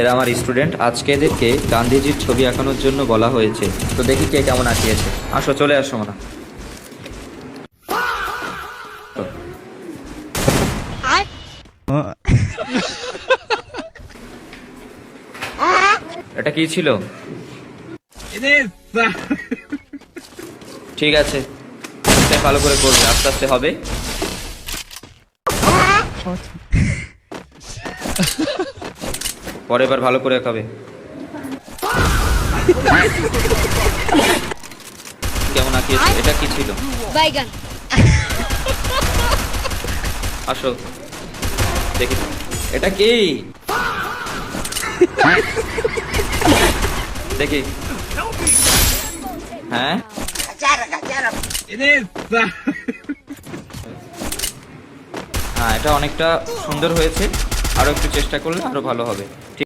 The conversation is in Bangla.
এরা আমার স্টুডেন্ট। আজকে এদেরকে গান্ধীজির ছবি আঁকানোর জন্য বলা হয়েছে। তো দেখি কে কেমন আঁকিয়েছে। আসো, চলে আসো না। এটা কি ছিল? ঠিক আছে, এটা ভালো করে করবে, আস্তে আস্তে হবে। পরের বার ভালো করে খাবে। কেমন আঁকিয়েছে? এটা কি ছিল? বাইগান। আসো দেখি, এটা কি? দেখি। হ্যাঁ, হ্যাঁ, এটা অনেকটা সুন্দর হয়েছে। আরো একটু চেষ্টা করলে আরো ভালো হবে। ঠিক।